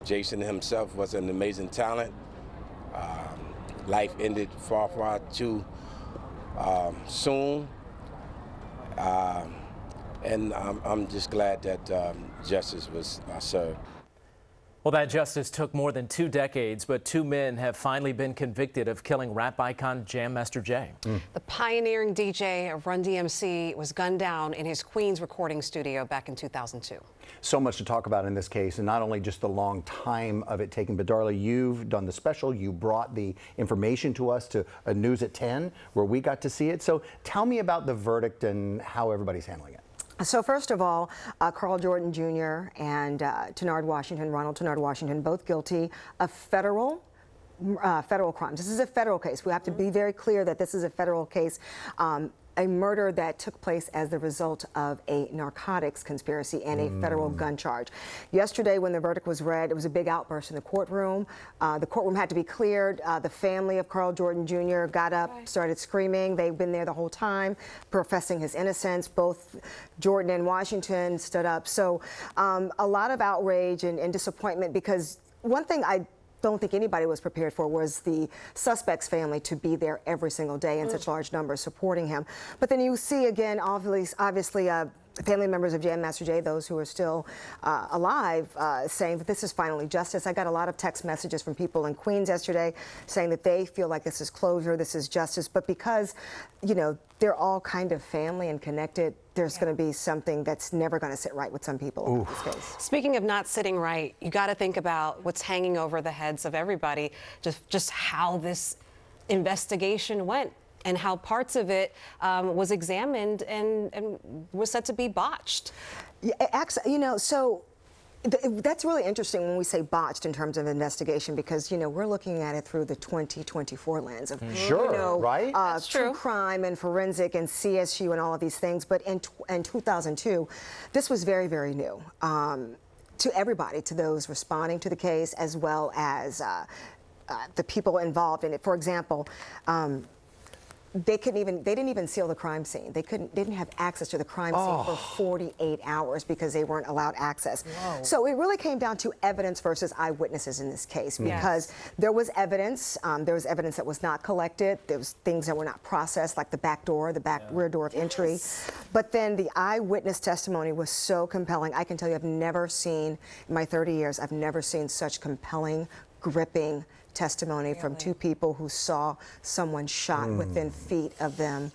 Jason himself was an amazing talent. Life ended far, far too soon. And I'm just glad that justice was served. Well, that justice took more than 2 decades, but 2 men have finally been convicted of killing rap icon Jam Master Jay. The pioneering DJ of Run DMC was gunned down in his Queens recording studio back in 2002. So much to talk about in this case, and not only just the long time of it taken, but Darla, you've done the special. You brought the information to us to News at 10, where we got to see it. So tell me about the verdict and how everybody's handling it. So first of all, Carl Jordan Jr. and Ronald Tennard Washington, both guilty of federal crimes. This is a federal case. We have to be very clear that this is a federal case. A murder that took place as the result of a narcotics conspiracy and a federal gun charge. Yesterday, when the verdict was read, it was a big outburst in the courtroom. The courtroom had to be cleared. The family of Carl Jordan Jr. got up, started screaming. They've been there the whole time, professing his innocence. Both Jordan and Washington stood up. So a lot of outrage and disappointment, because one thing I don't think anybody was prepared for was the suspect's family to be there every single day in such large numbers supporting him. But then you see again, obviously family members of Jam Master Jay, those who are still alive, saying that this is finally justice. I got a lot of text messages from people in Queens yesterday saying that they feel like this is closure, this is justice, but because, you know, they're all kind of family and connected, there's going to be something that's never going to sit right with some people in this case. Speaking of not sitting right, you got to think about what's hanging over the heads of everybody, just how this investigation went, and how parts of it was examined and was said to be botched. Yeah, you know, so that's really interesting when we say botched in terms of investigation, because, you know, we're looking at it through the 2024 lens of, Sure, you know, right? That's true true. crime and forensic and CSU and all of these things. But in 2002, this was very, very new to everybody, to those responding to the case, as well as the people involved in it. For example, they didn't even seal the crime scene. They didn't have access to the crime scene for 48 hours because they weren't allowed access. Whoa. So it really came down to evidence versus eyewitnesses in this case, because there was evidence that was not collected. There was things that were not processed, like the back door, the rear door of entry. But then the eyewitness testimony was so compelling. I can tell you, I've never seen, in my 30 years, I've never seen such compelling, gripping testimony from 2 people who saw someone shot within feet of them.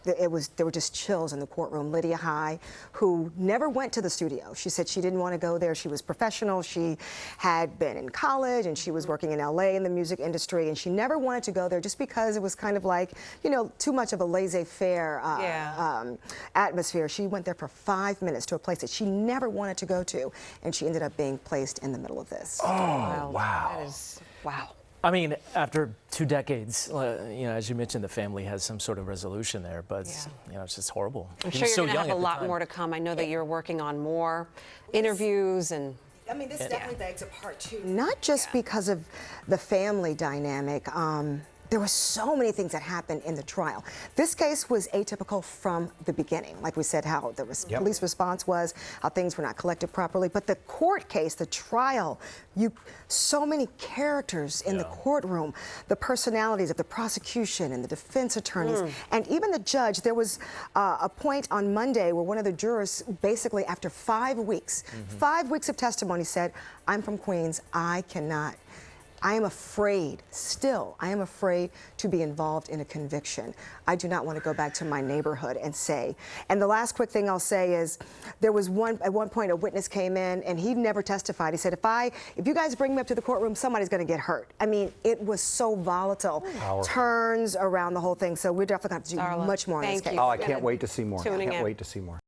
There were just chills in the courtroom. Lydia High, who never went to the studio, she said she didn't want to go there. She was professional. She had been in college and she was working in LA in the music industry, and she never wanted to go there just because it was kind of like, you know, too much of a laissez-faire atmosphere. She went there for 5 minutes to a place that she never wanted to go to, and she ended up being placed in the middle of this. Oh, wow. That is, wow. I mean, after 2 decades, you know, as you mentioned, the family has some sort of resolution there, but you know, it's just horrible. I'm sure you're going to have a lot more to come. I know that you're working on more interviews and. I mean, this definitely begs a part 2. Not just because of the family dynamic. There were so many things that happened in the trial. This case was atypical from the beginning. Like we said, how the police response was, how things were not collected properly. But the court case, the trial, so many characters in the courtroom, the personalities of the prosecution and the defense attorneys, and even the judge. There was a point on Monday where one of the jurors, basically after 5 weeks, 5 weeks of testimony, said, "I'm from Queens, I am afraid, I am afraid to be involved in a conviction. I do not want to go back to my neighborhood and say." And the last quick thing I'll say is, there was at one point a witness came in and he never testified. He said, if you guys bring me up to the courtroom, somebody's going to get hurt. I mean, it was so volatile. Turns around the whole thing. So we're definitely going to have to do much more in this case. Oh, I can't wait to see more. Tuning in. I can't wait to see more.